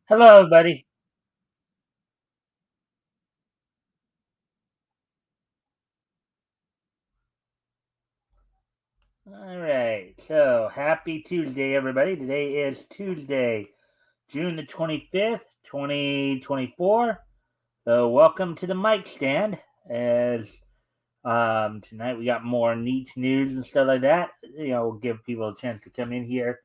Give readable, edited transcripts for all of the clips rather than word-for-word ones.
Hello, buddy. All right. So happy Tuesday, everybody. Today is Tuesday, June the 25th, 2024. So welcome to the Mikestand. As tonight we got more neat news and stuff like that. We'll give people a chance to come in here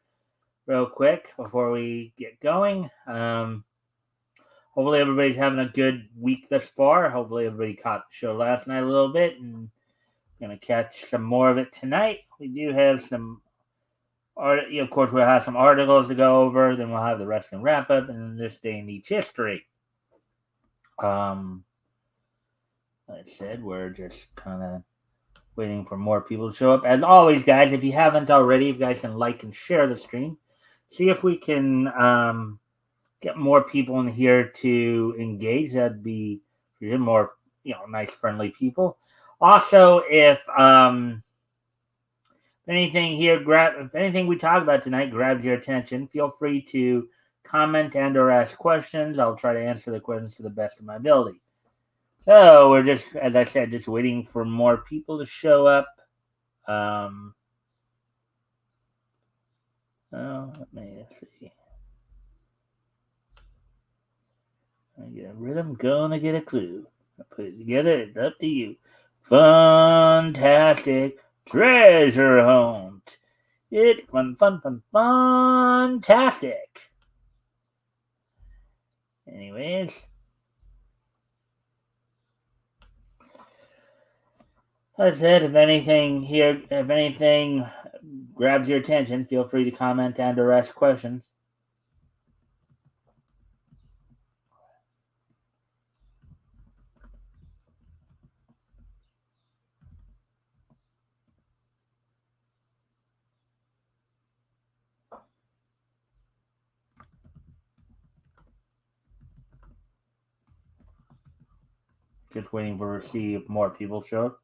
real quick before we get going. Hopefully everybody's having a good week thus far. Hopefully everybody caught the show last night a little bit and gonna catch some more of it tonight. We do have some of course, we'll have some articles to go over. Then we'll have the wrestling wrap up, and then this day in each history. Um, like I said, we're just kind of waiting for more people to show up. As always, guys, if you haven't already, you guys can like and share the stream. See if we can get more people in here to engage. That'd be more, nice, friendly people. Also, if anything we talk about tonight grabs your attention, feel free to comment and or ask questions. I'll try to answer the questions to the best of my ability. So we're just, as I said, just waiting for more people to show up. Um, let me see. I get a rhythm, gonna get a clue. I put it together. It's up to you. Fantastic treasure hunt. It fantastic. Anyways, like I said, if anything grabs your attention, feel free to comment and or ask questions. Just waiting for to see if more people show up.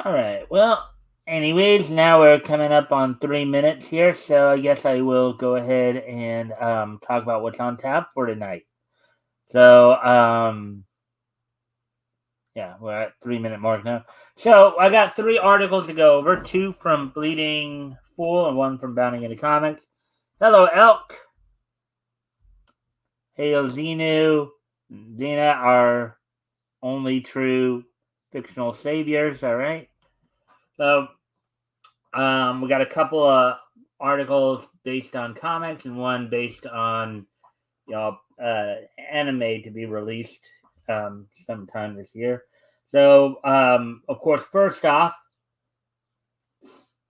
All right. Well, anyways, now we're coming up on 3 minutes here, so I guess I will go ahead and talk about what's on tap for tonight. So, yeah, we're at 3 minute mark now. So I got three articles to go over: two from Bleeding Fool and one from Bounding into Comics. Hello, Elk. Hail Xenu. Xena, our only true fictional saviors. All right. So we got a couple of articles based on comics and one based on anime to be released sometime this year. So of course, first off,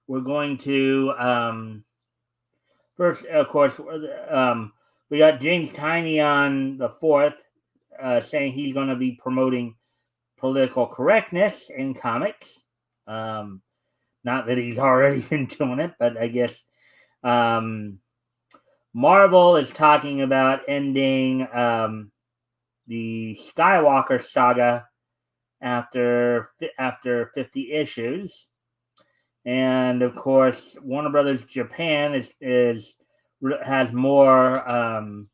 we're going to first, of course, we got James Tiny on the 4th saying he's going to be promoting political correctness in comics. Not that he's already been doing it, but I guess Marvel is talking about ending the Skywalker saga after 50 issues, and of course, Warner Brothers Japan has more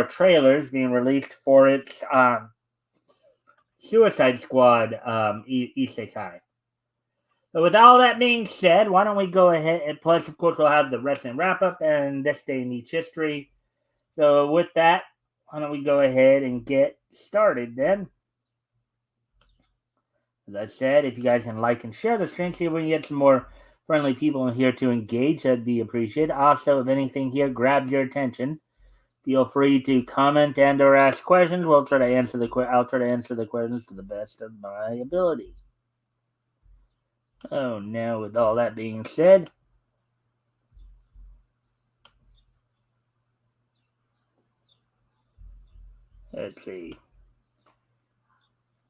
trailers being released for its Suicide Squad isekai. So with all that being said, why don't we go ahead and plus, of course, we'll have the wrestling wrap up and this day in each history. So with that, why don't we go ahead and get started then? As I said, if you guys can like and share the stream, see if we can get some more friendly people in here to engage, that'd be appreciated. Also, if anything here grabs your attention, feel free to comment and or ask questions. I'll try to answer the questions to the best of my ability. Oh, now with all that being said, let's see.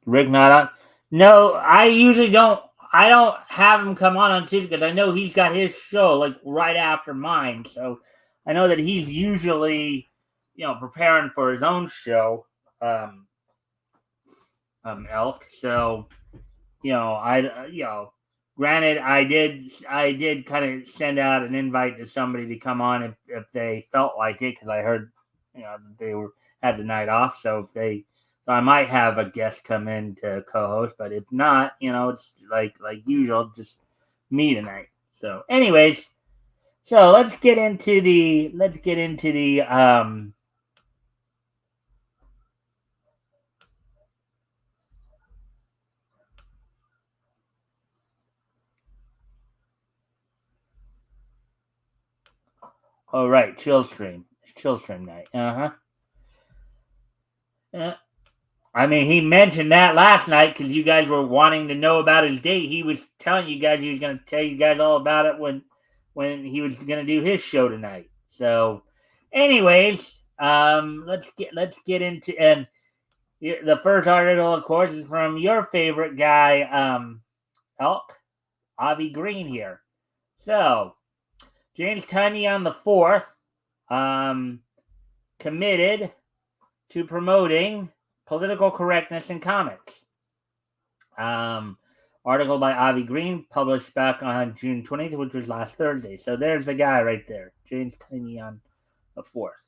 Rick not on. No, I usually don't. I don't have him come on Tuesday because I know he's got his show like right after mine. So I know that he's usually, preparing for his own show, Elk. So, Granted, I did kind of send out an invite to somebody to come on if they felt like it, because I heard that they had the night off. So so I might have a guest come in to co-host, but if not, it's like usual, just me tonight. So, anyways, so let's get into the oh right, chill stream night. Uh, I mean, he mentioned that last night because you guys were wanting to know about his date. He was telling you guys he was going to tell you guys all about it when he was going to do his show tonight. So, anyways, let's get into and the first article, of course, is from your favorite guy, Elk Avi Green here. So, James Tynion the fourth, committed to promoting political correctness in comics. Article by Avi Green, published back on June 20th, which was last Thursday. So there's the guy right there, James Tynion the fourth.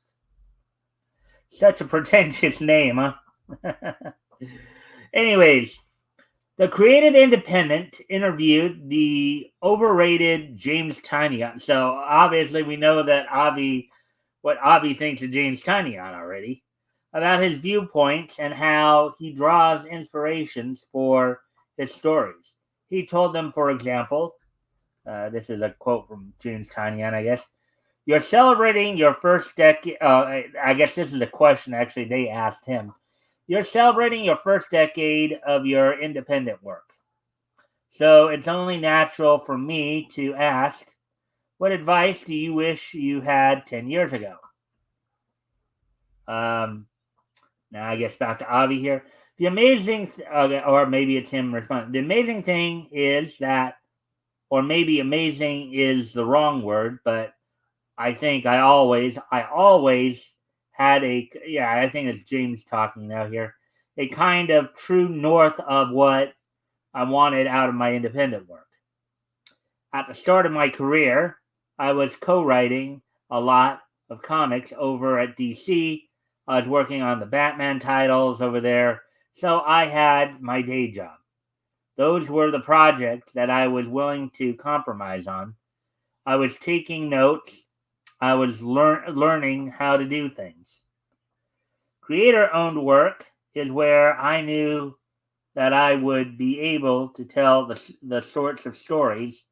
Such a pretentious name, huh? Anyways, the Creative Independent interviewed the overrated James Tynion. So obviously we know that what Avi thinks of James Tynion already, about his viewpoints and how he draws inspirations for his stories. He told them, for example, this is a quote from James Tynion, I guess. You're celebrating your first decade. I guess this is a question actually they asked him. You're celebrating your first decade of your independent work. So it's only natural for me to ask, what advice do you wish you had 10 years ago? Now I guess back to Avi here. The amazing, or maybe it's him responding. The amazing thing is that, or maybe amazing is the wrong word, but I think I always had I think it's James talking now here, a kind of true north of what I wanted out of my independent work. At the start of my career, I was co-writing a lot of comics over at DC. I was working on the Batman titles over there, so I had my day job. Those were the projects that I was willing to compromise on. I was taking notes. I was learning how to do things. Creator-owned work is where I knew that I would be able to tell the sorts of stories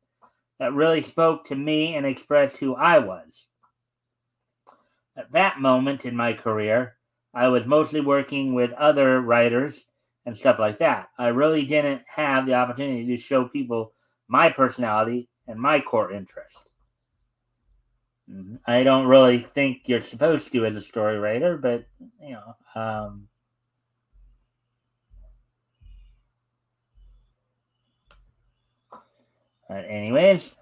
that really spoke to me and expressed who I was. At that moment in my career, I was mostly working with other writers and stuff like that. I really didn't have the opportunity to show people my personality and my core interest. I don't really think you're supposed to as a story writer, but anyways,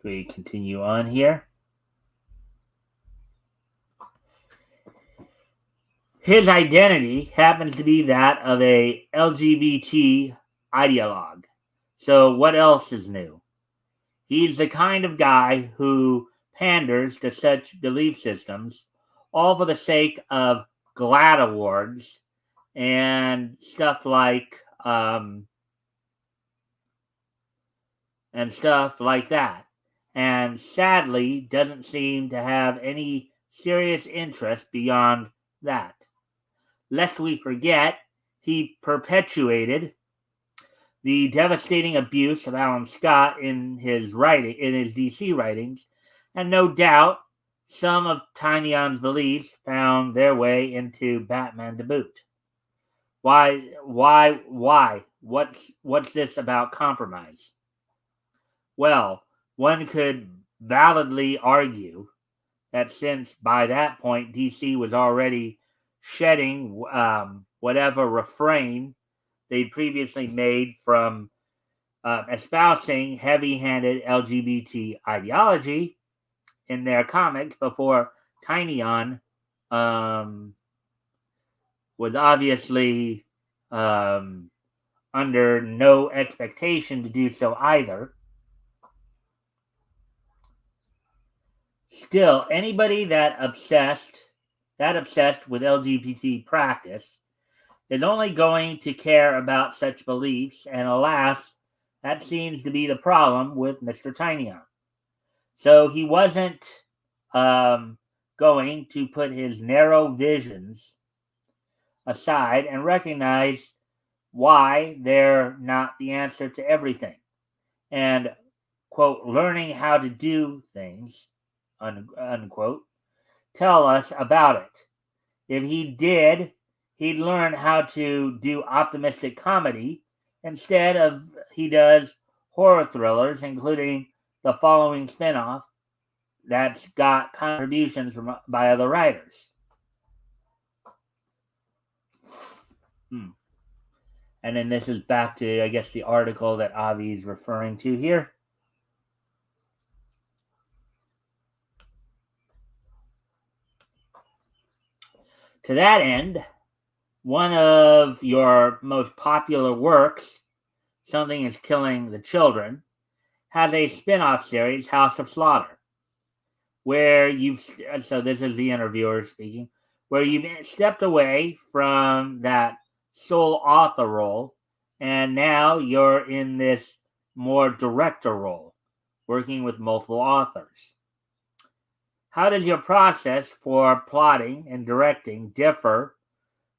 we continue on here. His identity happens to be that of a LGBT ideologue. So what else is new? He's the kind of guy who panders to such belief systems, all for the sake of GLAAD awards and stuff like that, and sadly doesn't seem to have any serious interest beyond that. Lest we forget, he perpetuated the devastating abuse of Alan Scott in his DC writings, and no doubt some of Tynion's beliefs found their way into Batman to boot. Why? What's this about compromise? Well, one could validly argue that since by that point DC was already shedding whatever refrain they'd previously made from espousing heavy-handed LGBT ideology in their comics before Tynion was obviously under no expectation to do so either. Still, anybody that obsessed with LGBT practice is only going to care about such beliefs, and alas, that seems to be the problem with Mr. Tinyon. So he wasn't going to put his narrow visions aside and recognize why they're not the answer to everything. And, quote, learning how to do things, unquote, tell us about it. If he did, he'd learn how to do optimistic comedy instead of he does horror thrillers, including the following spinoff that's got contributions by other writers. And then this is back to, I guess, the article that Avi is referring to here. To that end, one of your most popular works, Something is Killing the Children, has a spin-off series, House of Slaughter, where so this is the interviewer speaking, where you've stepped away from that sole author role, and now you're in this more director role, working with multiple authors. How does your process for plotting and directing differ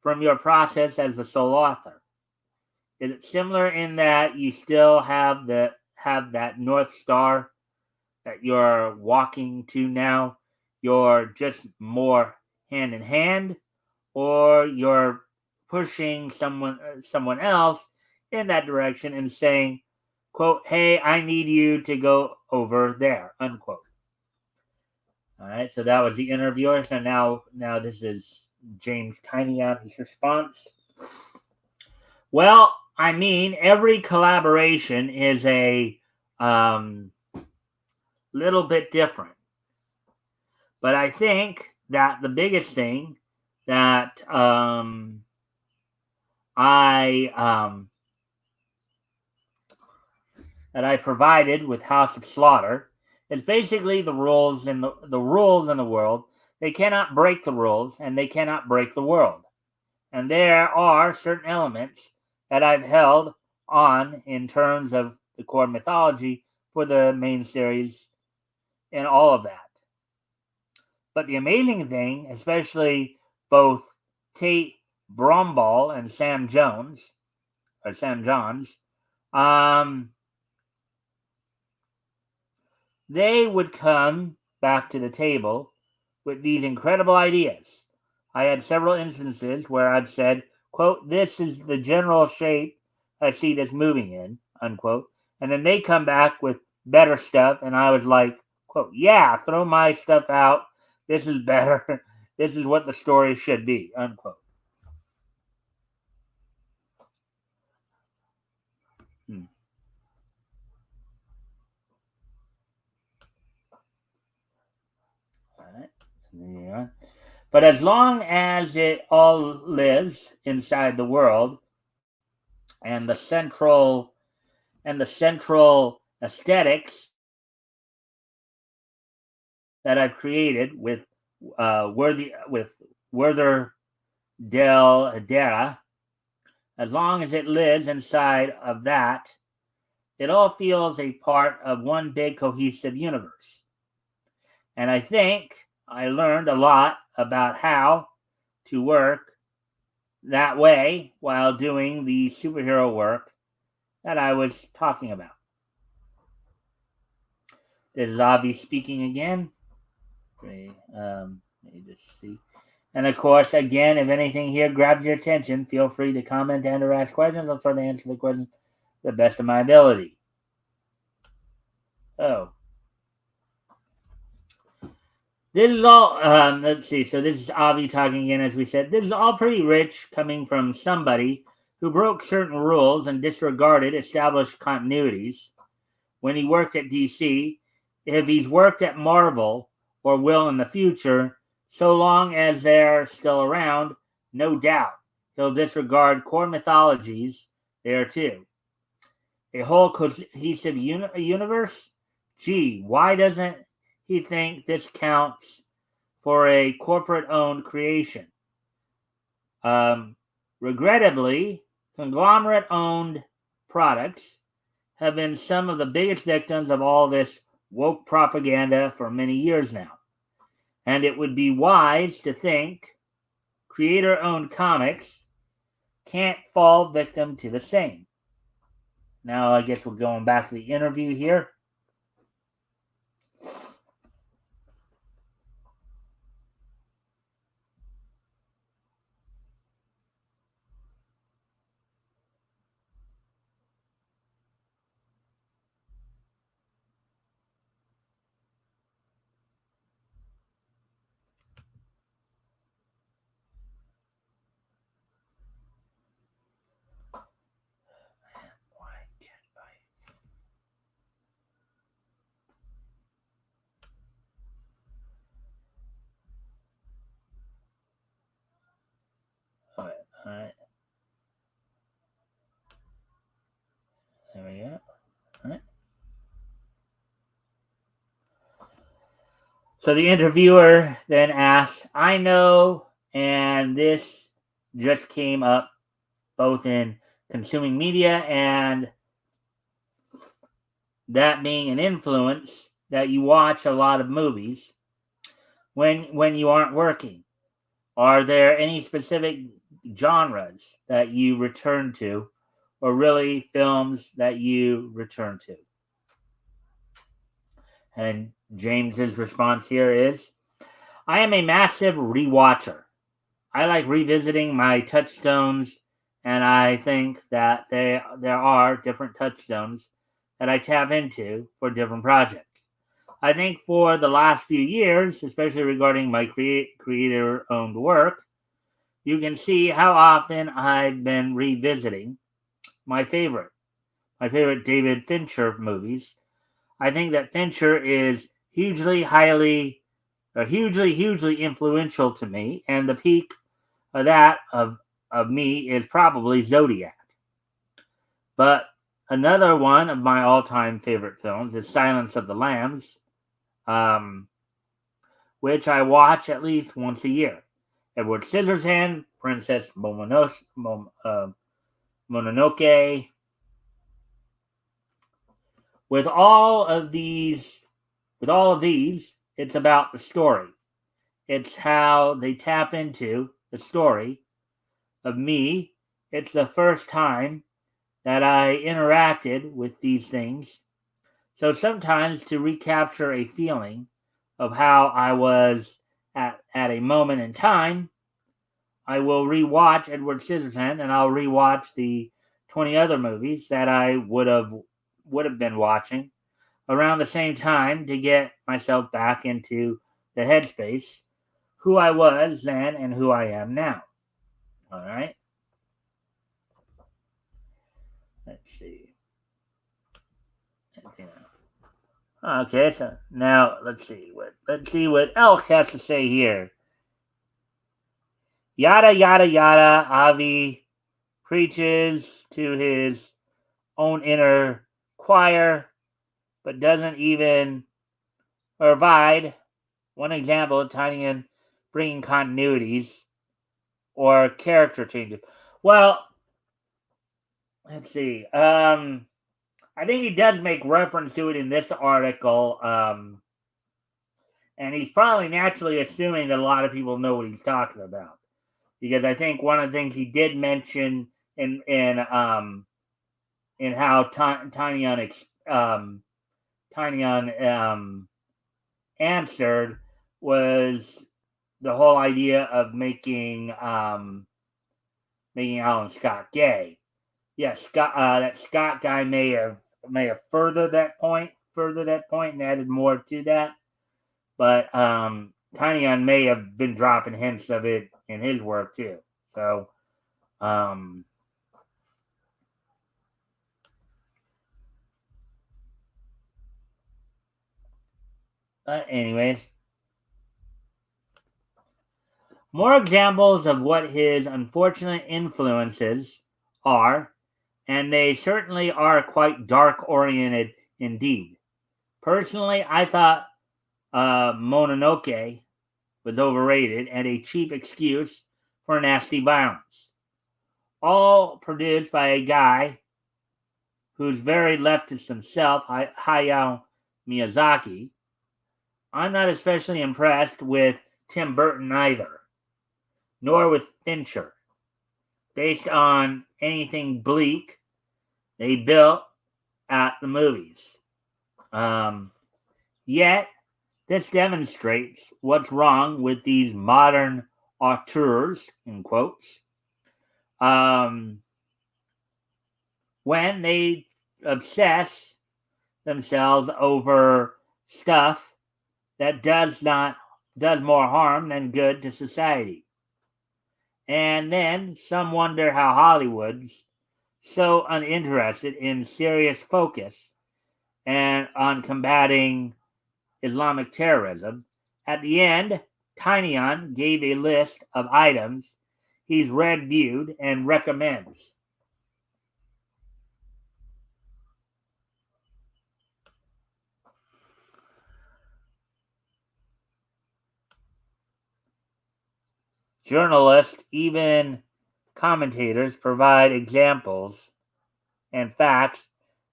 from your process as a sole author? Is it similar in that you still have that North Star that you're walking to now? You're just more hand in hand, or you're pushing someone else in that direction and saying, quote, hey, I need you to go over there, unquote. All right, so that was the interviewer. So now this is James Tinion's response. Well, I mean, every collaboration is a little bit different. But I think that the biggest thing that I provided with House of Slaughter is basically the rules in the rules in the world. They cannot break the rules, and they cannot break the world. And there are certain elements that I've held on in terms of the core mythology for the main series and all of that. But the amazing thing, especially both Tate Bromball and Sam Johns, they would come back to the table with these incredible ideas. I had several instances where I've said, quote, this is the general shape I see this moving in, unquote. And then they come back with better stuff, and I was like, quote, yeah, throw my stuff out. This is better. This is what the story should be, unquote. All right. Yeah. But as long as it all lives inside the world, and the central aesthetics that I've created with Werther Dell'Edera, as long as it lives inside of that, it all feels a part of one big cohesive universe. And I think I learned a lot about how to work that way while doing the superhero work that I was talking about. This is Avi speaking again. Let me just see. And of course, again, if anything here grabs your attention, feel free to comment and or ask questions. I'll try to answer the questions to the best of my ability. Oh. This is all, let's see. So this is Avi talking again, as we said. This is all pretty rich coming from somebody who broke certain rules and disregarded established continuities when he worked at DC. If he's worked at Marvel or will in the future, so long as they're still around, no doubt he'll disregard core mythologies there too. A whole cohesive universe? Gee, why doesn't he think this counts for a corporate owned creation? Um, Regrettably, conglomerate owned products have been some of the biggest victims of all this woke propaganda for many years now. And it would be wise to think creator owned comics can't fall victim to the same. Now, I guess we're going back to the interview here. All right. There we go. All right. So the interviewer then asked, I know, and this just came up both in consuming media and that being an influence, that you watch a lot of movies when you aren't working. Are there any specific genres that you return to, or really films that you return to? And James's response here is, I am a massive rewatcher. I like revisiting my touchstones, and I think that there are different touchstones that I tap into for different projects. I think for the last few years, especially regarding my creator-owned work, you can see how often I've been revisiting my favorite, my favorite David Fincher movies. I think that Fincher is hugely influential to me, and the peak of that of me is probably Zodiac. But another one of my all-time favorite films is Silence of the Lambs, which I watch at least once a year. Edward Scissorhands, Princess Mononoke. With all of these, it's about the story. It's how they tap into the story of me. It's the first time that I interacted with these things. So sometimes to recapture a feeling of how I was at a moment in time, I will rewatch Edward Scissorhands, and I'll rewatch the 20 other movies that I would have been watching around the same time to get myself back into the headspace, who I was then and who I am now. All right. Let's see. Okay, so now let's see what Elk has to say here. Yada yada yada. Avi preaches to his own inner choir, but doesn't even provide one example of Tinian bringing continuities or character changes. Well, let's see. I think he does make reference to it in this article, and he's probably naturally assuming that a lot of people know what he's talking about, because I think one of the things he did mention in how Tinyon answered was the whole idea of making Alan Scott gay. Yes, that Scott guy may have furthered that point, and added more to that. But Tinyon may have been dropping hints of it in his work too. So, anyways, more examples of what his unfortunate influences are and they certainly are quite dark oriented indeed. Personally, I thought Mononoke was overrated and a cheap excuse for nasty violence. All produced by a guy who's very leftist himself, Hayao Miyazaki. I'm not especially impressed with Tim Burton either, nor with Fincher. Based on anything bleak they built at the movies. Yet, this demonstrates what's wrong with these modern auteurs, in quotes, when they obsess themselves over stuff that does more harm than good to society. And then some wonder how Hollywood's so uninterested in serious focus and on combating Islamic terrorism. At the end, Tinyon gave a list of items he's reviewed and recommends. Journalists, even commentators, provide examples and facts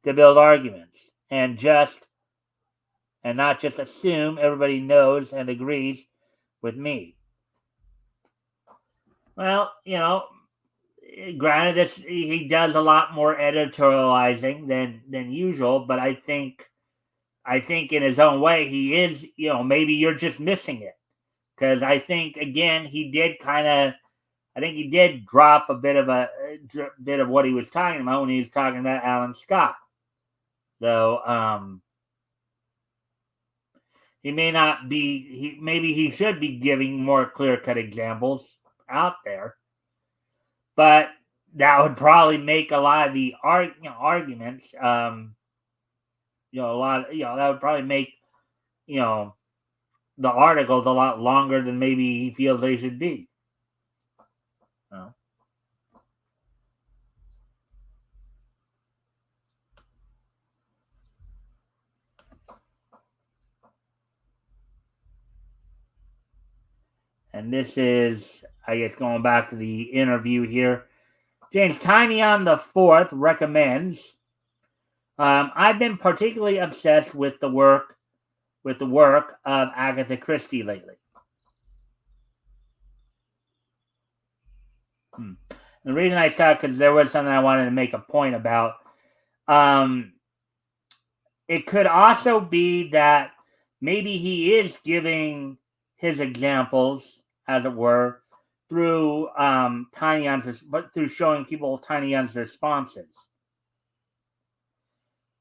to build arguments and not just assume everybody knows and agrees with me. Well, granted, this he does a lot more editorializing than usual, but I think in his own way he is. Maybe you're just missing it because I think again he did kind of. I think he did drop a bit of what he was talking about when he was talking about Alan Scott. So he may not be. Maybe he should be giving more clear-cut examples out there, but that would probably make a lot of the arguments. A lot. That would probably make you know the articles a lot longer than maybe he feels they should be. And this is, I guess, going back to the interview here. James Tinyon the Fourth recommends. I've been particularly obsessed with the work of Agatha Christie lately. The reason I stopped because there was something I wanted to make a point about. It could also be that maybe he is giving his examples, as it were, through through showing people Tinion's responses.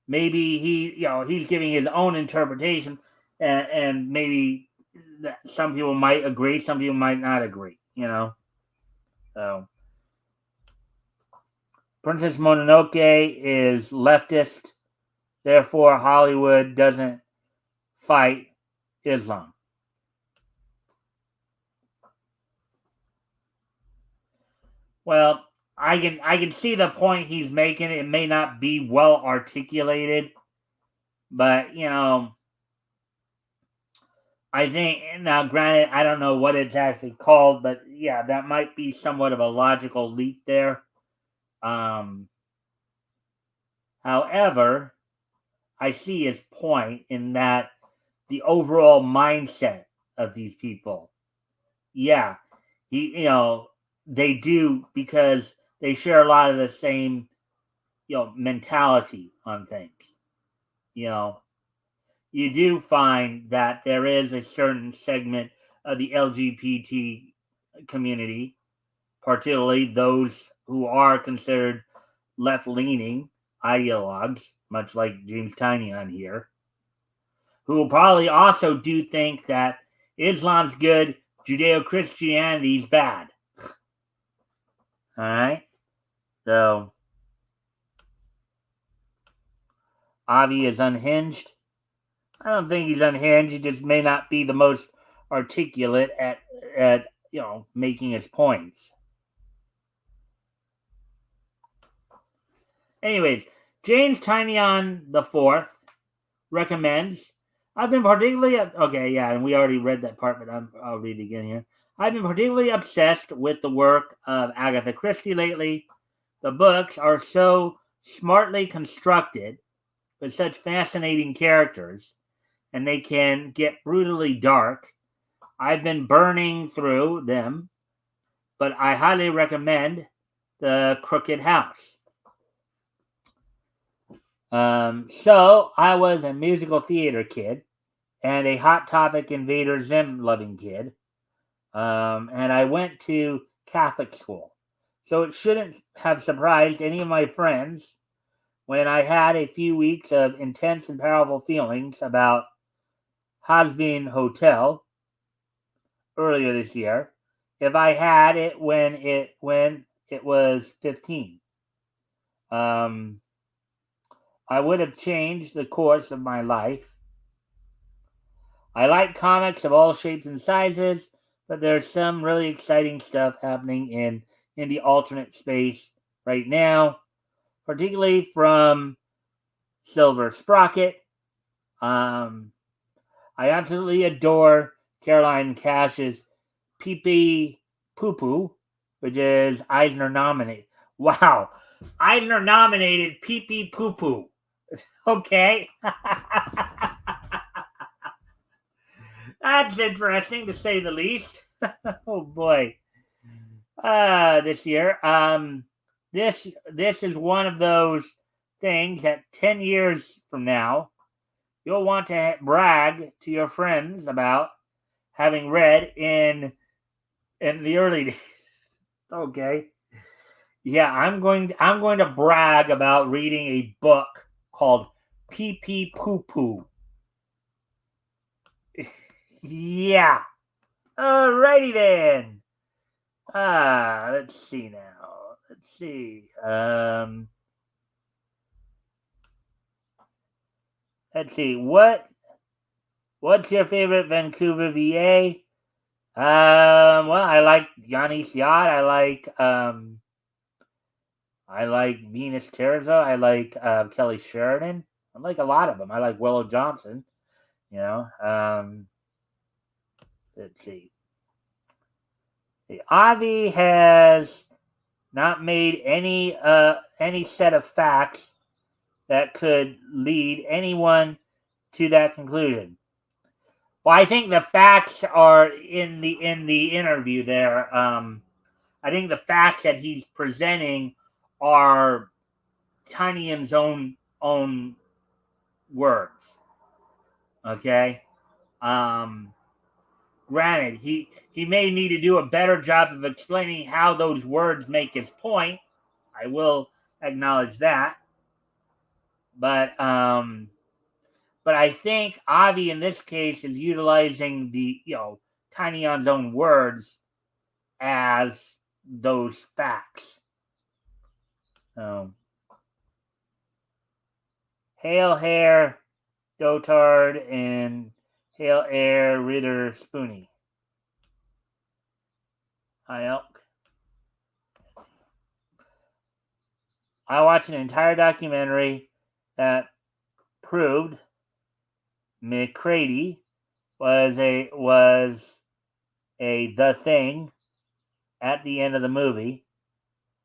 Maybe he's giving his own interpretation, and maybe some people might agree, some people might not agree. So Princess Mononoke is leftist, therefore Hollywood doesn't fight Islam. Well, I can see the point he's making. It may not be well articulated, but I think now, granted, I don't know what it's actually called, but yeah, that might be somewhat of a logical leap there. However, I see his point in that the overall mindset of these people, yeah, they do because they share a lot of the same, mentality on things. You do find that there is a certain segment of the LGBT community, particularly those who are considered left-leaning ideologues, much like James Tinyon here, who will probably also do think that Islam's good, Judeo-Christianity's bad. All right? So, Avi is unhinged. I don't think he's unhinged. He just may not be the most articulate at making his points. Anyways, James Tynion the Fourth recommends. I've been particularly okay, yeah, and we already read that part, but I'll read it again here. I've been particularly obsessed with the work of Agatha Christie lately. The books are so smartly constructed with such fascinating characters, and they can get brutally dark. I've been burning through them, but I highly recommend The Crooked House. So I was a musical theater kid and a Hot Topic Invader Zim loving kid. And I went to Catholic school. So it shouldn't have surprised any of my friends when I had a few weeks of intense and powerful feelings about Hazbin Hotel earlier this year if I had it when it was 15. I would have changed the course of my life. I like comics of all shapes and sizes, but there's some really exciting stuff happening in the alternate space right now, particularly from Silver Sprocket. I absolutely adore Caroline Cash's Pee Pee Poo Poo, which is Eisner nominated. Wow, Eisner nominated Pee Pee Poo Poo. Okay. That's interesting to say the least. Oh boy. This year. This is one of those things that 10 years from now you'll want to brag to your friends about having read in the early days. Okay. Yeah, I'm going to brag about reading a book called Pee Pee Poo Poo. Yeah. Alrighty then. Let's see now. Let's see. Let's see. What's your favorite Vancouver VA? Well, I like Yannis Yacht. I like Venus Terzo. I like Kelly Sheridan. I like a lot of them. I like Willow Johnson. You know. Let's see. Avi has not made any set of facts that could lead anyone to that conclusion. Well, I think the facts are in the interview there. I think the facts that he's presenting are Tynion's own words. Okay. Granted, he may need to do a better job of explaining how those words make his point. I will acknowledge that. But I think Avi in this case is utilizing the Tynion's own words as those facts. Hail Hair, Dotard, and Hail Air Ritter Spoonie. Hi Elk. I watched an entire documentary that proved McCready was a the thing at the end of the movie.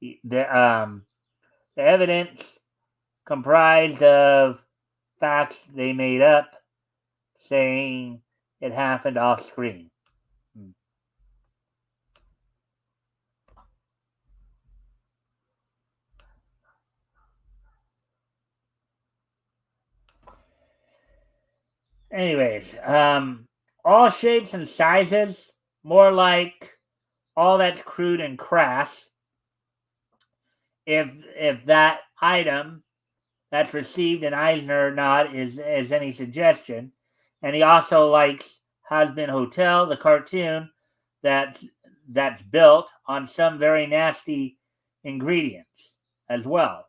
The evidence comprised of facts they made up saying it happened off screen. Anyways, all shapes and sizes, more like all that's crude and crass. If that item that's received an Eisner nod is any suggestion, and he also likes Hazbin Hotel, the cartoon that's built on some very nasty ingredients as well.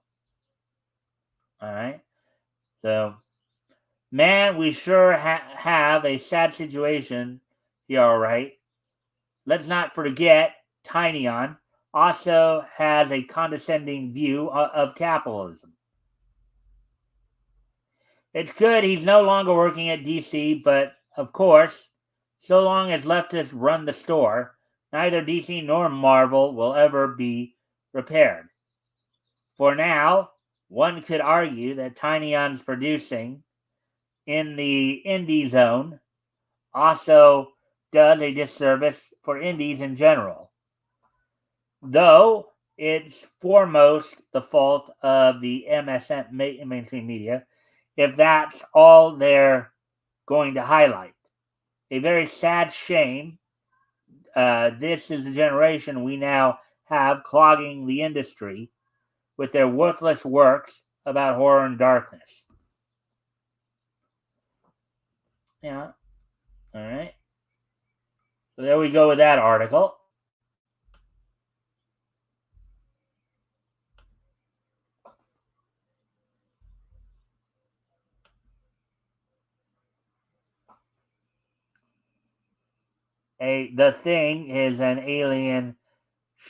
All right, so man, we sure have a sad situation here. All right, let's not forget Tynyon also has a condescending view of capitalism. It's good he's no longer working at DC, but of course, so long as leftists run the store, neither DC nor Marvel will ever be repaired. For now, one could argue that Tinion's producing in the indie zone also does a disservice for indies in general, though it's foremost the fault of the MSN mainstream media, if that's all they're going to highlight. A very sad shame. This is the generation we now have clogging the industry with their worthless works about horror and darkness. Yeah. All right. So there we go with that article. The Thing is an alien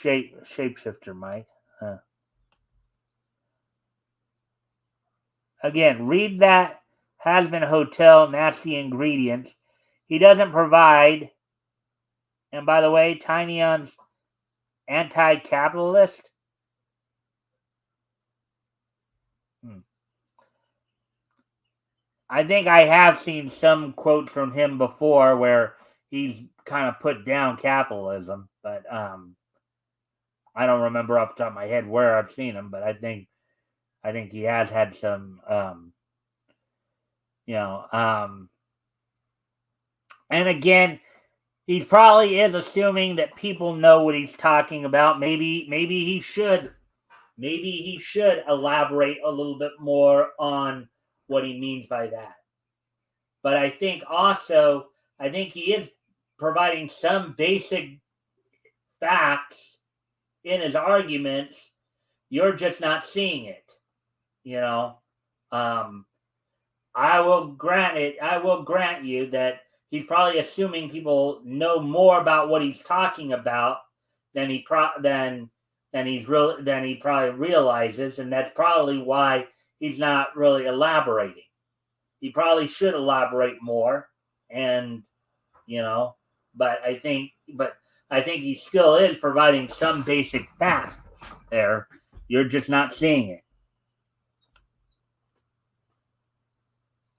shapeshifter, Mike. Again, read that. Has been hotel nasty ingredients. He doesn't provide. And by the way, Tinion's anti-capitalist. I think I have seen some quotes from him before where he's kind of put down capitalism, but I don't remember off the top of my head where I've seen him. But I think he has had some, and again, he probably is assuming that people know what he's talking about. Maybe he should elaborate a little bit more on what he means by that. But I think also, he is providing some basic facts in his arguments. You're just not seeing it. I will grant you that he's probably assuming people know more about what he's talking about than he probably realizes, and that's probably why he's not really elaborating. He probably should elaborate more, and but I think he still is providing some basic facts there. You're just not seeing it.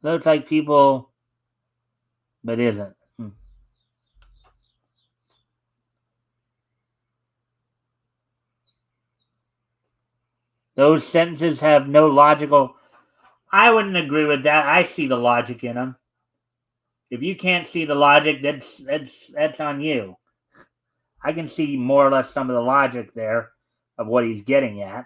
Looks like people, but isn't. Those sentences have no logical. I wouldn't agree with that. I see the logic in them. If you can't see the logic, that's on you. I can see more or less some of the logic there of what he's getting at.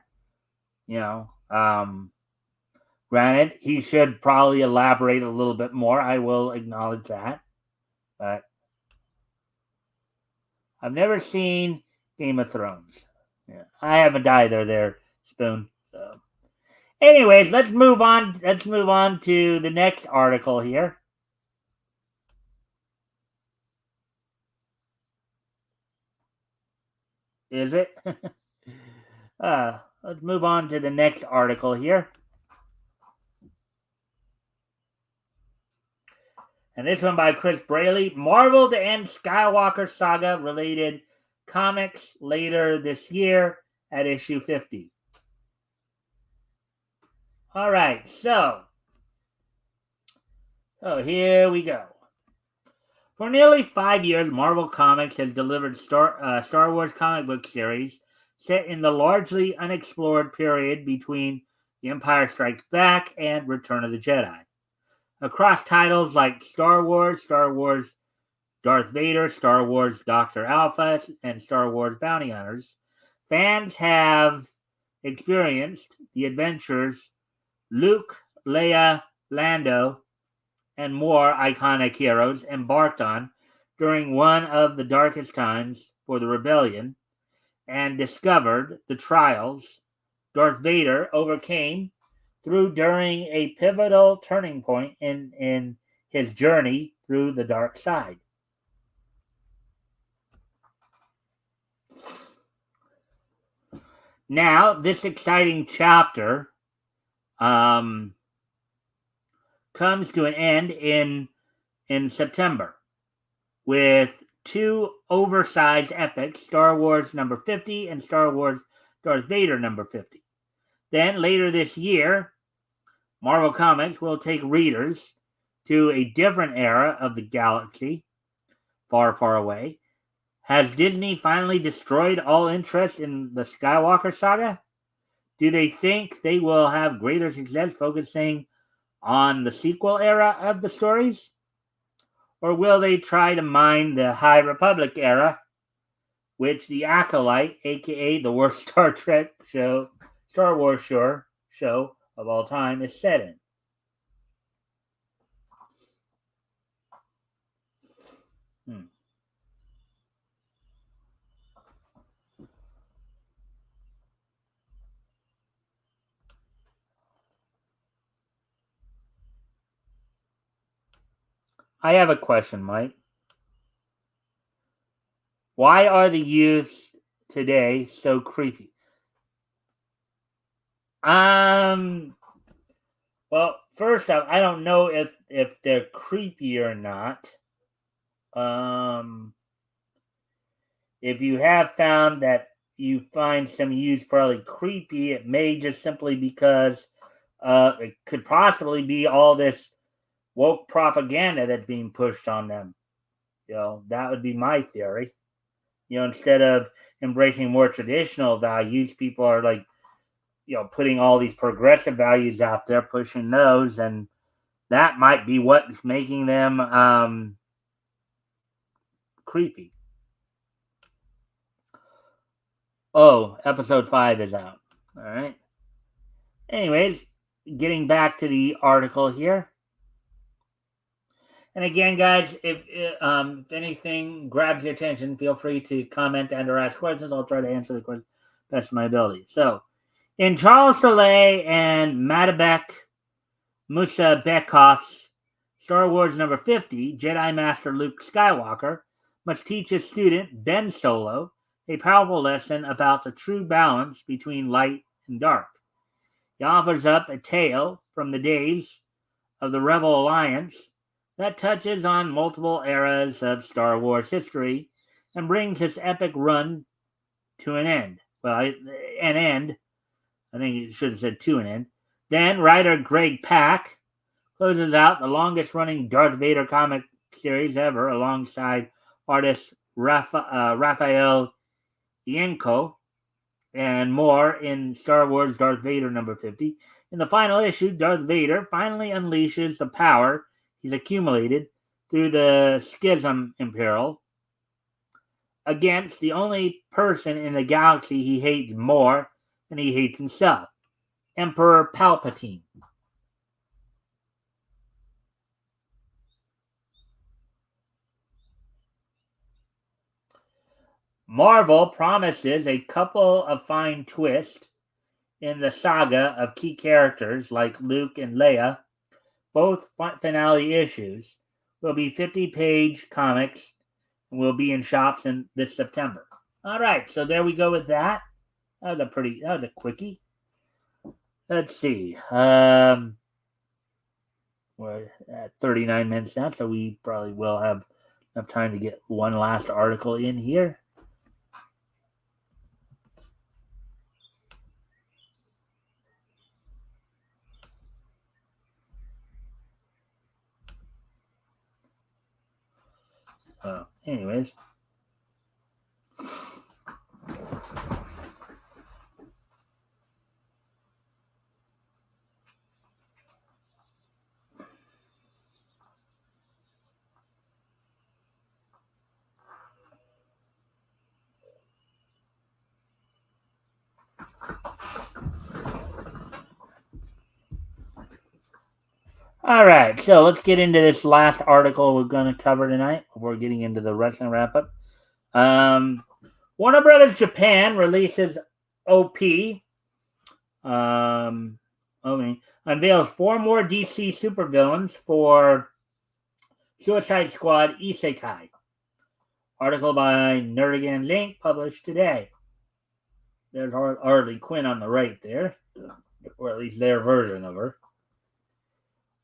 Granted, he should probably elaborate a little bit more. I will acknowledge that. But I've never seen Game of Thrones. Yeah, I haven't either there, Spoon. So, anyways, let's move on. Let's move on to the next article here. Is it? Let's move on to the next article here. And this one by Chris Braley. Marvel to end Skywalker saga related comics later this year at issue 50. All right, so here we go. For nearly 5 years, Marvel Comics has delivered Star Wars comic book series set in the largely unexplored period between The Empire Strikes Back, and Return of the Jedi. Across titles like Star Wars Darth Vader, Star Wars Dr. Alpha, and Star Wars Bounty Hunters, fans have experienced the adventures Luke, Leia, Lando, and more iconic heroes embarked on during one of the darkest times for the rebellion, and discovered the trials Darth Vader overcame during a pivotal turning point in his journey through the dark side. Now, this exciting chapter comes to an end in September with two oversized epics, Star Wars number 50 and Star Wars Darth Vader number 50. Then later this year, Marvel Comics will take readers to a different era of the galaxy, far, far away. Has Disney finally destroyed all interest in the Skywalker saga? Do they think they will have greater success focusing on the sequel era of the stories? Or will they try to mine the High Republic era, which the Acolyte, aka the worst Star Wars show of all time, is set in? I have a question, Mike. Why are the youth today so creepy? Well, first off, I don't know if they're creepy or not. If you have found that you find some youth probably creepy, it may just simply because it could possibly be all this woke propaganda that's being pushed on them. That would be my theory. Instead of embracing more traditional values, people are like, putting all these progressive values out there, pushing those, and that might be what's making them creepy. Oh, episode 5 is out. All right. Anyways, getting back to the article here. And again, guys, if anything grabs your attention, feel free to comment and or ask questions. I'll try to answer the question best of my ability. So, in Charles Soule and Madabek Musa Bekoff's Star Wars number 50, Jedi Master Luke Skywalker must teach his student Ben Solo a powerful lesson about the true balance between light and dark. He offers up a tale from the days of the Rebel Alliance that touches on multiple eras of Star Wars history and brings this epic run to an end. Well, an end. I think it should have said to an end. Then writer Greg Pak closes out the longest-running Darth Vader comic series ever alongside artist Raphael Ienco and more in Star Wars Darth Vader number 50. In the final issue, Darth Vader finally unleashes the power he's accumulated through the Schism Imperial against the only person in the galaxy he hates more than he hates himself, Emperor Palpatine. Marvel promises a couple of fine twists in the saga of key characters like Luke and Leia. Both finale issues will be 50-page comics and will be in shops in this September. All right, so there we go with that. That was a quickie. Let's see. We're at 39 minutes now, so we probably will have enough time to get one last article in here. Anyways. All right, so let's get into this last article we're going to cover tonight before getting into the wrestling wrap up. Warner Brothers Japan releases OP. Unveils 4 more DC supervillains for Suicide Squad Isekai. Article by Nerdigan Link published today. There's Harley Quinn on the right there, or at least their version of her.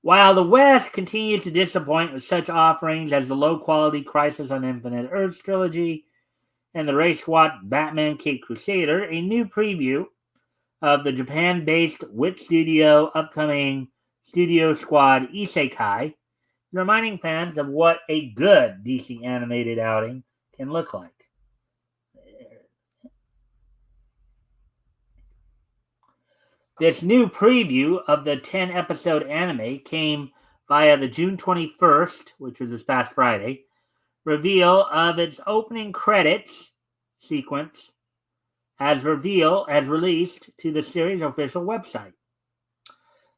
While the West continues to disappoint with such offerings as the low-quality Crisis on Infinite Earths trilogy and the Ray Swat Batman Caped Crusader, a new preview of the Japan-based Wit Studio upcoming Studio Squad Isekai, reminding fans of what a good DC animated outing can look like. This new preview of the 10-episode anime came via the June 21st, which was this past Friday, reveal of its opening credits sequence as released to the series' official website.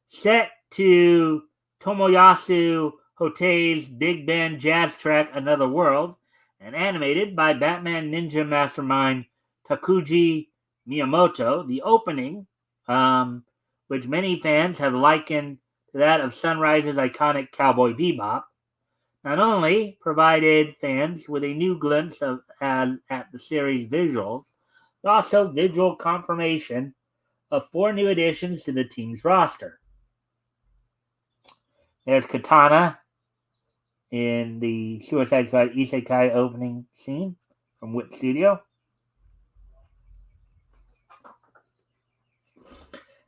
Set to Tomoyasu Hotei's Big Band jazz track Another World, and animated by Batman Ninja mastermind Takuji Miyamoto, the opening, which many fans have likened to that of Sunrise's iconic Cowboy Bebop, not only provided fans with a new glimpse at the series' visuals, but also visual confirmation of 4 new additions to the team's roster. There's Katana in the Suicide Squad Isekai opening scene from Wit Studio.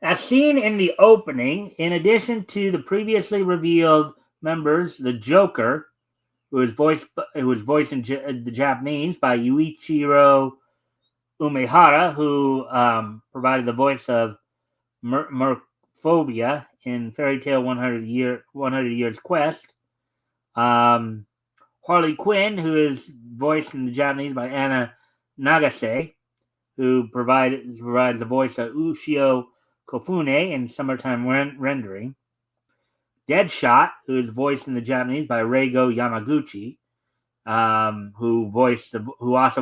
As seen in the opening, in addition to the previously revealed members, the Joker, who was voiced in the Japanese by Yuichiro Umehara, who provided the voice of Merphobia in Fairy Tail 100 Years Quest. Harley Quinn, who is voiced in the Japanese by Anna Nagase, who provides the voice of Ushio Kofune in Summertime Rendering. Deadshot, who is voiced in the Japanese by Reigo Yamaguchi, who also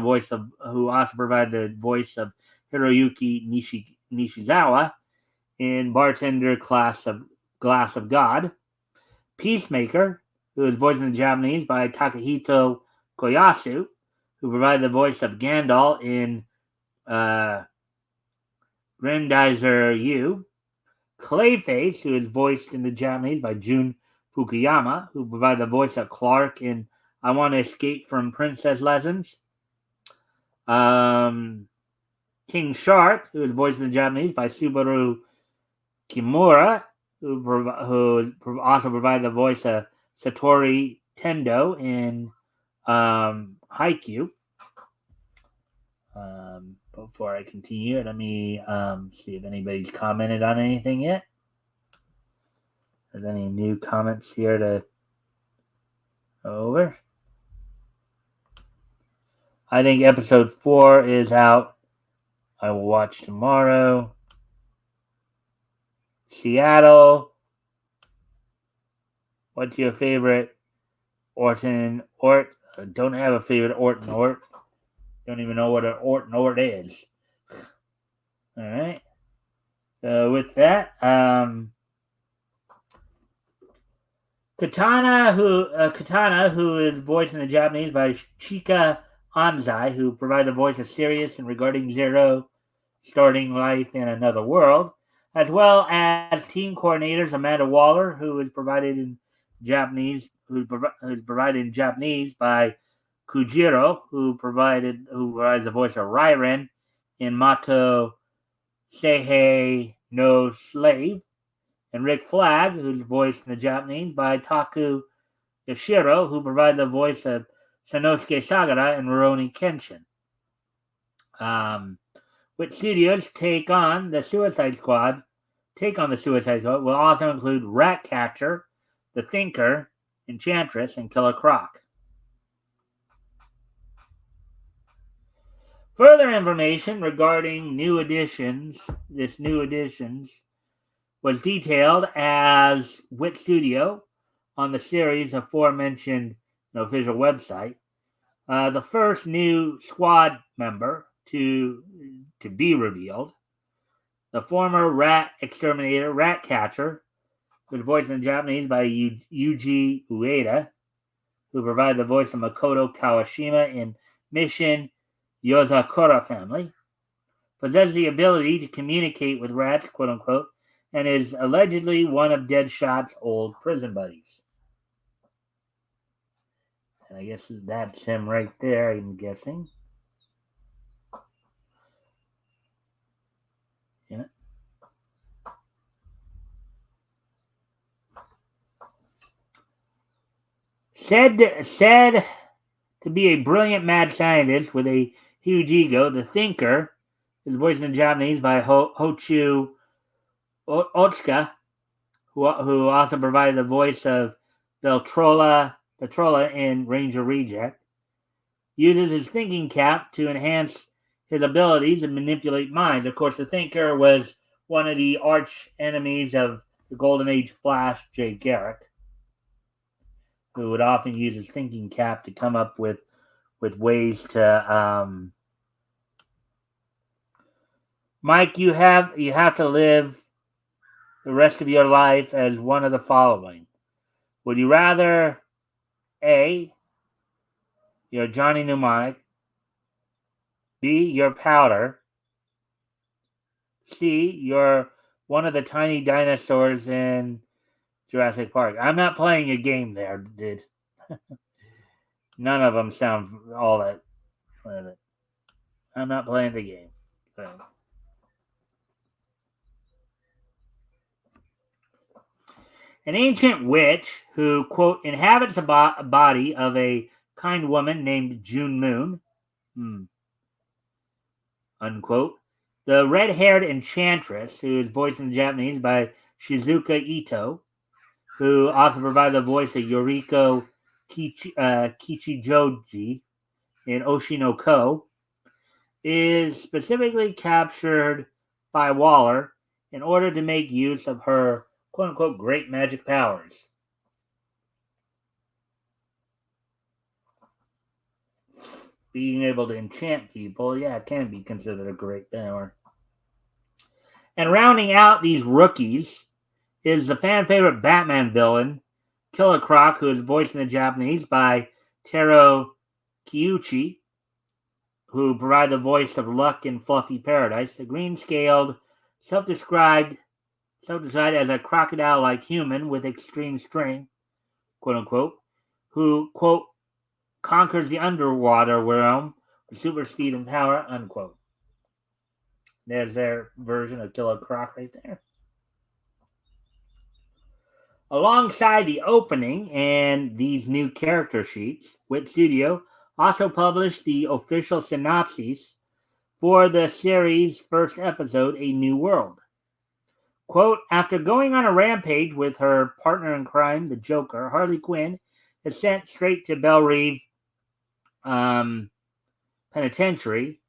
provided the voice of Hiroyuki Nishizawa in Bartender Glass of God. Peacemaker, who is voiced in the Japanese by Takahito Koyasu, who provided the voice of Gandalf in Grendizer U. Clayface, who is voiced in the Japanese by Jun Fukuyama, who provided the voice of Clark in I Want to Escape from Princess Legends. King Shark, who is voiced in the Japanese by Subaru Kimura, who also provided the voice of Satori Tendo in Haikyuu. Before I continue, let me see if anybody's commented on anything yet. There's any new comments here to go over? I think episode 4 is out. I will watch tomorrow. Seattle. What's your favorite Orton Ort? Don't have a favorite Orton Ort. Don't even know what an Orton Ort is. All right. So with that, Katana, who is voiced in the Japanese by Chika Anzai, who provided the voice of Sirius in Regarding Zero, Starting Life in Another World, as well as team coordinators Amanda Waller, who is provided in Japanese, who's provided in Japanese by Kujiro, who provides the voice of Ryren in Mato Seihei no Slave, and Rick Flag, who's voiced in the Japanese by Taku Yashiro, who provided the voice of Sanosuke Sagara and Rurouni Kenshin. Which studios take on the Suicide Squad will also include Ratcatcher, The Thinker, Enchantress, and Killer Croc. Further information regarding new additions was detailed as Wit Studio on the series' aforementioned official website. The first new squad member to be revealed, the former rat exterminator Ratcatcher, who was voiced in Japanese by Yuji Ueda, who provided the voice of Makoto Kawashima in Mission Yozakura Family, possesses the ability to communicate with rats, quote-unquote, and is allegedly one of Deadshot's old prison buddies. And I guess that's him right there, I'm guessing. Yeah. Said to be a brilliant mad scientist with a huge ego, the Thinker is voiced in Japanese by Hochu Otsuka, who also provided the voice of Beltrola in Ranger Reject. Uses his thinking cap to enhance his abilities and manipulate minds. Of course, the Thinker was one of the arch enemies of the Golden Age Flash, Jay Garrick, who would often use his thinking cap to come up with ways to. Mike, you have to live the rest of your life as one of the following. Would you rather A, you're Johnny Mnemonic, B, you're Powder, C, you're one of the tiny dinosaurs in Jurassic Park? I'm not playing a game there, dude. None of them sound all that. I'm not playing the game. So. An ancient witch who, quote, inhabits the body of a kind woman named June Moon, unquote. The red-haired enchantress, who is voiced in Japanese by Shizuka Ito, who also provided the voice of Yoriko Kichijoji in Oshinoko, is specifically captured by Waller in order to make use of her quote-unquote great magic powers. Being able to enchant people, yeah, it can be considered a great power. And rounding out these rookies is the fan favorite Batman villain, Killer Croc, who is voiced in the Japanese by Taro Kiyuchi, who provided the voice of Luck in Fluffy Paradise, the green-scaled, self-described as a crocodile-like human with extreme strength, quote-unquote, who, quote, conquers the underwater realm with super speed and power, unquote. There's their version of Killer Croc right there. Alongside the opening and these new character sheets, Wit Studio also published the official synopsis for the series' first episode, A New World. Quote, after going on a rampage with her partner in crime, the Joker, Harley Quinn is sent straight to Belle Reve Penitentiary,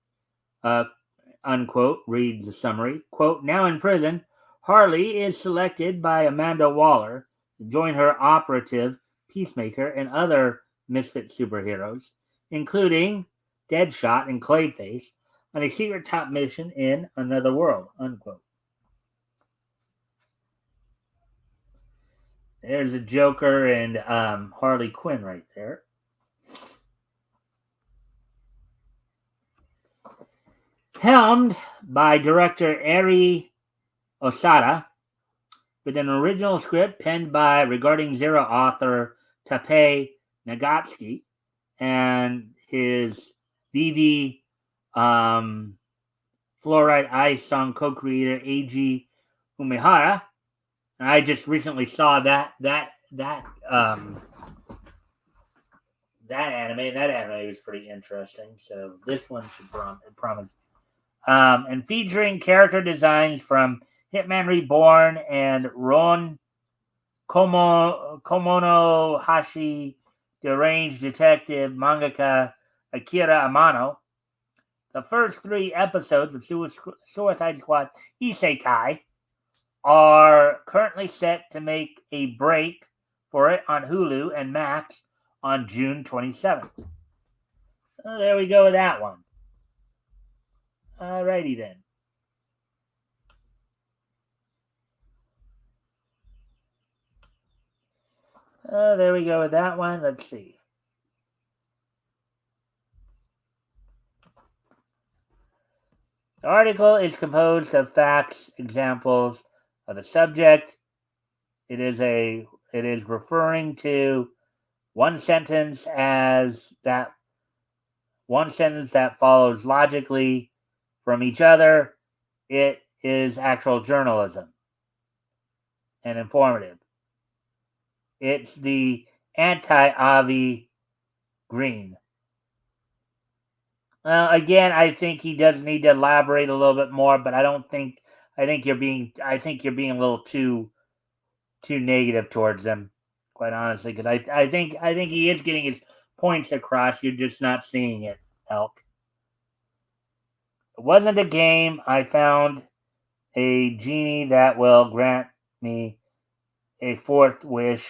unquote, reads the summary. Quote, now in prison, Harley is selected by Amanda Waller to join her operative, Peacemaker, and other misfit superheroes, including Deadshot and Clayface, on a secret top mission in another world, unquote. There's the Joker and Harley Quinn right there. Helmed by director Eri Osada, with an original script penned by Regarding Zero author Tappei Nagatsuki and his Vivi Fluoride Ice song co-creator Eiji Umehara. And I just recently saw that anime. That anime was pretty interesting. So this one should promise. And featuring character designs from Hitman Reborn and Ron Komonohashi, deranged detective mangaka Akira Amano. The first 3 episodes of Suicide Squad Isekai are currently set to make a break for it on Hulu and Max on June 27th. Oh, there we go with that one. Alrighty then. There we go with that one. Let's see. The article is composed of facts, examples the subject. It is referring to one sentence that follows logically from each other. It is actual journalism and informative. It's the anti-Avi Green. Again, I think he does need to elaborate a little bit more, but I think you're being a little too negative towards him, quite honestly, because I think he is getting his points across. You're just not seeing it, Elk. It wasn't a game. I found a genie that will grant me a fourth wish,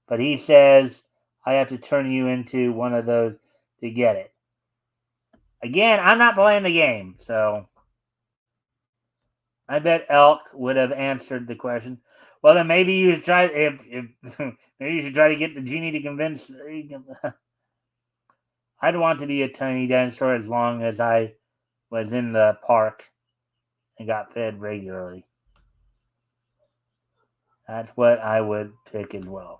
but he says I have to turn you into one of those to get it. Again, I'm not playing the game, so I bet Elk would have answered the question. Well, then maybe you should try if maybe you should try to get the genie to convince. I'd want to be a tiny dinosaur as long as I was in the park and got fed regularly. That's what I would pick as well.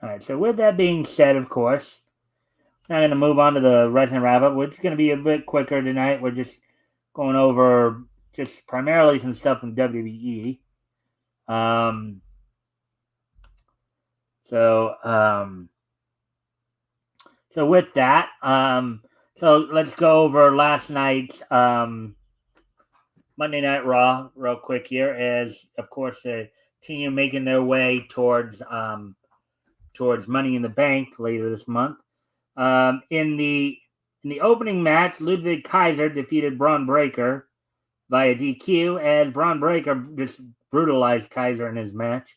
All right, so with that being said, of course, I'm going to move on to the wrestling wrap up, which is going to be a bit quicker tonight. We're just going over just primarily some stuff from WWE. So with that, so let's go over last night's Monday Night Raw real quick here. As of course the team making their way towards Money in the Bank later this month. In the opening match, Ludwig Kaiser defeated Braun Breaker via DQ, as Braun Breaker just brutalized Kaiser in his match.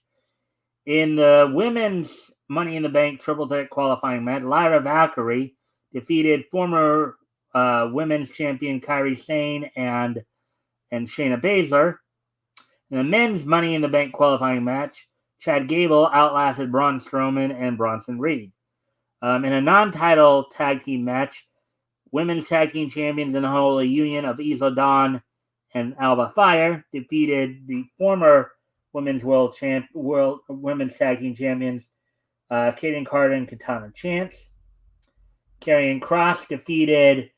In the women's Money in the Bank triple threat qualifying match, Lyra Valkyrie defeated former women's champion Kairi Sane and Shayna Baszler. In the men's Money in the Bank qualifying match, Chad Gable outlasted Braun Strowman and Bronson Reed. In a non-title tag team match, women's tag team champions in the Holy Union of Isla Dawn and Alba Fire defeated the former women's women's tag team champions Kaden Carter and Katana Chance. Karrion Kross defeated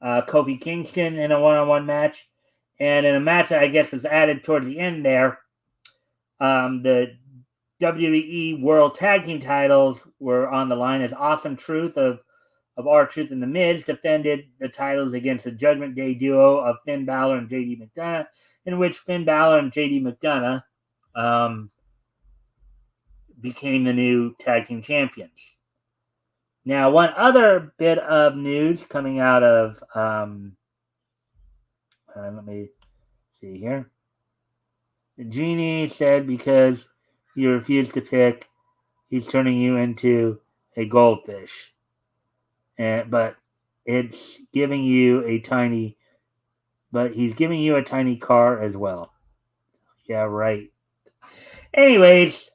Kofi Kingston in a one-on-one match, and in a match that I guess was added towards the end there, the WWE World Tag Team titles were on the line as Awesome Truth of R-Truth and The Miz defended the titles against the Judgment Day duo of Finn Balor and JD McDonough, in which Finn Balor and JD McDonough became the new tag team champions. Now, one other bit of news coming out of let me see here. The genie said because you refused to pick, he's turning you into a goldfish. But he's giving you a tiny car as well. Yeah, right. Anyways,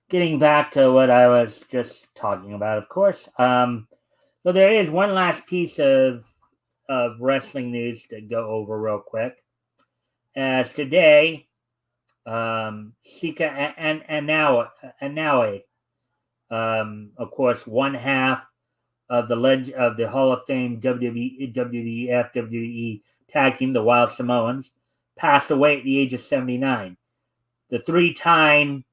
getting back to what I was just talking about, of course. So there is one last piece of wrestling news to go over real quick. As today, Sika and Naue, of course, one half of the Hall of Fame WWE tag team, the Wild Samoans, passed away at the age of 79. The three-time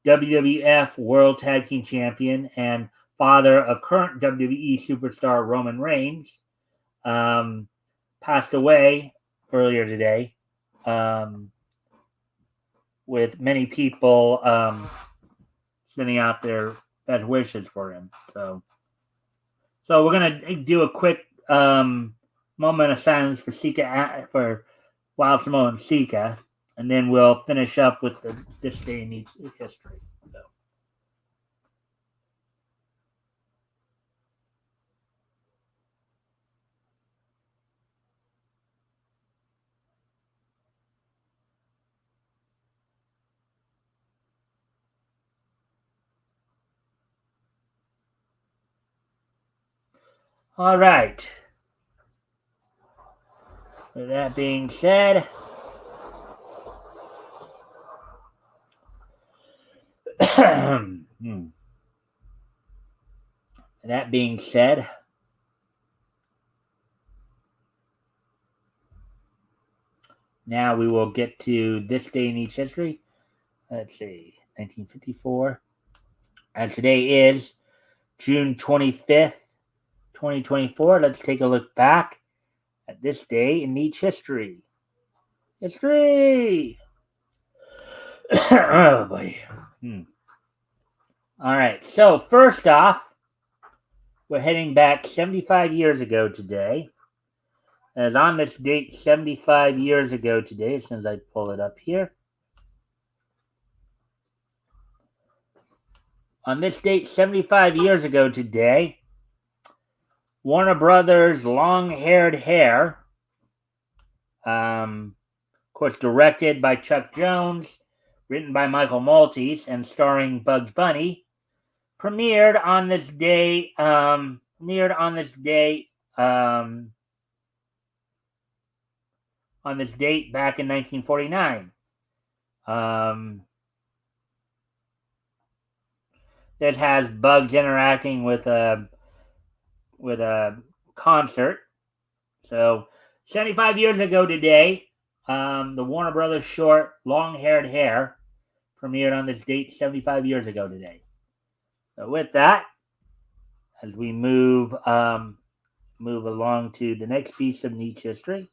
WWF World Tag Team Champion and father of current WWE superstar Roman Reigns passed away earlier today, with many people sending out their best wishes for him. So we're gonna do a quick moment of silence for Wild Samoan Sika, and then we'll finish up with this day in history. So. All right. With that being said, that being said, now we will get to this day in each history. Let's see, 1954. And today is June 25th, 2024. Let's take a look back at this day in each history. History! Oh boy. All right, so first off, we're heading back 75 years ago today. As on this date, 75 years ago today, as soon as I pull it up here. On this date, 75 years ago today, Warner Brothers' Long-Haired Hair, of course, directed by Chuck Jones, written by Michael Maltese, and starring Bugs Bunny, premiered on this day. On this date back in 1949. That has Bugs interacting with a concert. So 75 years ago today, the Warner Brothers short Long-Haired Hair premiered on this date 75 years ago today. So with that, as we move along to the next piece of niche history,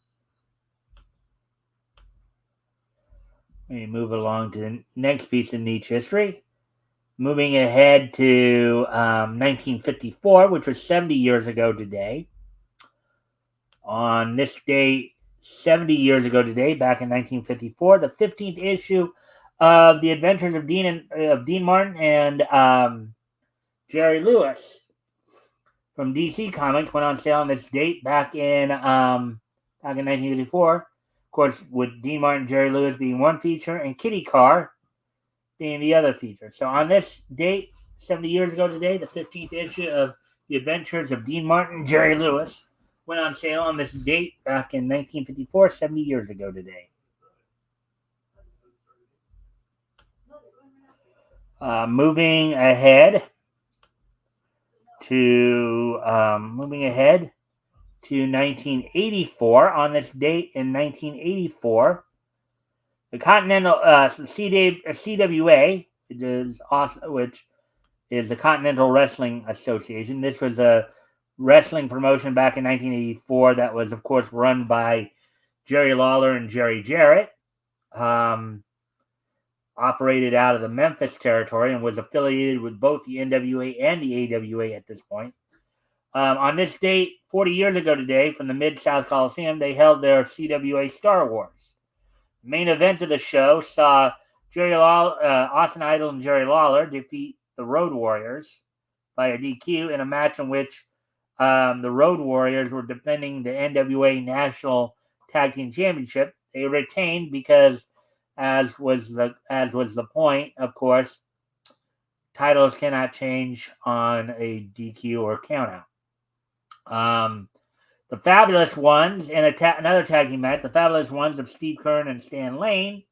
moving ahead to 1954, which was 70 years ago today. On this date, 70 years ago today, back in 1954, the 15th issue of The Adventures of Dean Martin and Jerry Lewis from DC Comics went on sale on this date back in 1954. Of course, with Dean Martin and Jerry Lewis being one feature and Kitty Carr being the other feature. So on this date, 70 years ago today, the 15th issue of The Adventures of Dean Martin and Jerry Lewis went on sale on this date back in 1954, 70 years ago today. Moving ahead to 1984. On this date in 1984, the Continental CWA, which is the Continental Wrestling Association. This was a wrestling promotion back in 1984 that was, of course, run by Jerry Lawler and Jerry Jarrett. Operated out of the Memphis territory and was affiliated with both the NWA and the AWA at this point. On this date, 40 years ago today, from the Mid-South Coliseum, they held their CWA Star Wars. The main event of the show saw Austin Idol and Jerry Lawler defeat the Road Warriors by a DQ in a match in which the Road Warriors were defending the NWA National Tag Team Championship. They retained because, as was the point, of course, titles cannot change on a DQ or countout. The Fabulous Ones in another tag team match, the Fabulous Ones of Steve Keirn and Stan Lane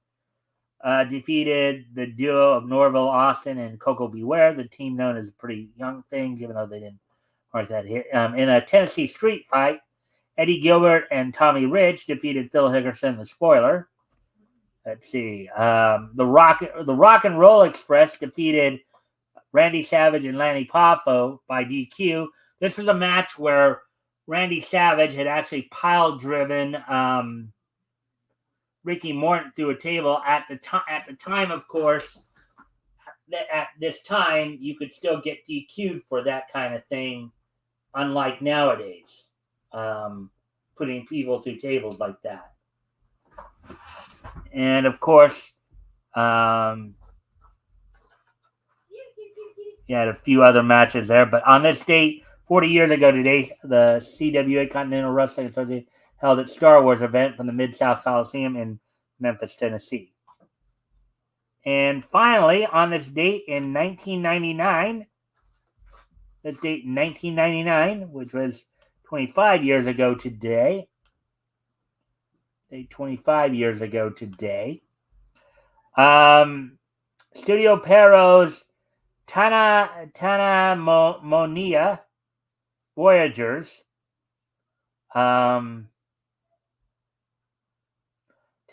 defeated the duo of Norville Austin and Coco Beware, the team known as Pretty Young Things, even though they didn't mark that here. In a Tennessee street fight, Eddie Gilbert and Tommy Rich defeated Phil Hickerson, the Spoiler. Let's see. The Rock and Roll Express defeated Randy Savage and Lanny Poffo by DQ. This was a match where Randy Savage had actually pile-driven Ricky Morton through a table. At the time, of course, at this time, you could still get DQ'd for that kind of thing, unlike nowadays, putting people through tables like that. And, of course, you had a few other matches there. But on this date, 40 years ago today, the CWA Continental Wrestling Association held its Star Wars event from the Mid-South Coliseum in Memphis, Tennessee. And finally, on this date in 1999, which was 25 years ago today. 25 years ago today. Studio Pero's Monia Voyagers.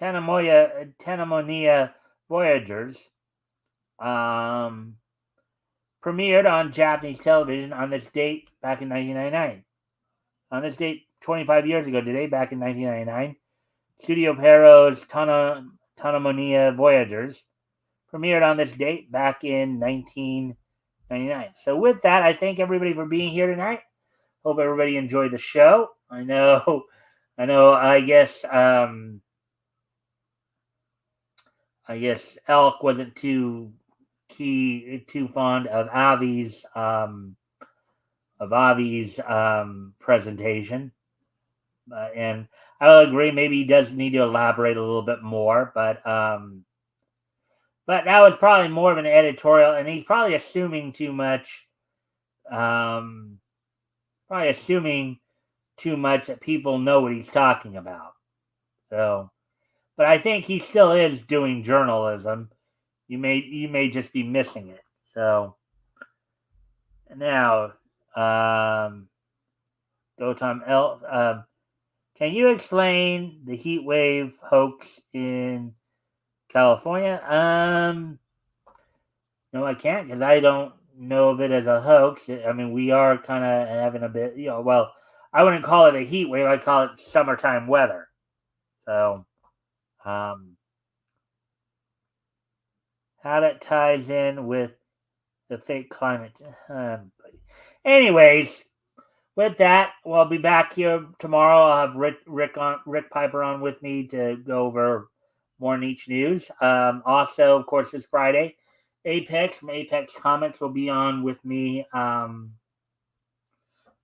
Tanamonia Voyagers. Premiered on Japanese television on this date back in 1999. On this date, 25 years ago today, back in 1999, Studio Pero's Tanamonia Voyagers premiered on this date back in 1999. So with that, I thank everybody for being here tonight. Hope everybody enjoyed the show. I know. I guess Elk wasn't too fond of Avi's presentation, and I will agree. Maybe he does need to elaborate a little bit more, but that was probably more of an editorial, and he's probably assuming too much. Probably assuming too much that people know what he's talking about. So, but I think he still is doing journalism. You may just be missing it. So now, go Tom L. Can you explain the heat wave hoax in California? No, I can't, because I don't know of it as a hoax. I mean, we are kind of having a bit, well, I wouldn't call it a heat wave. I call it summertime weather. So, how that ties in with the fake climate. Anyways, with that, I'll be back here tomorrow. I'll have Rick Piper on with me to go over more niche news. Also, of course, this Friday, Apex from Apex Comics will be on with me. As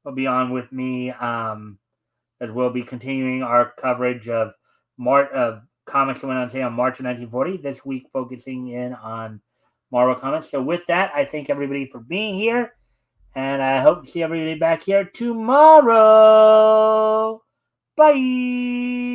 we'll be continuing our coverage of comics that went on sale on March of 1940. This week, focusing in on Marvel Comics. So with that, I thank everybody for being here, and I hope to see everybody back here tomorrow. Bye.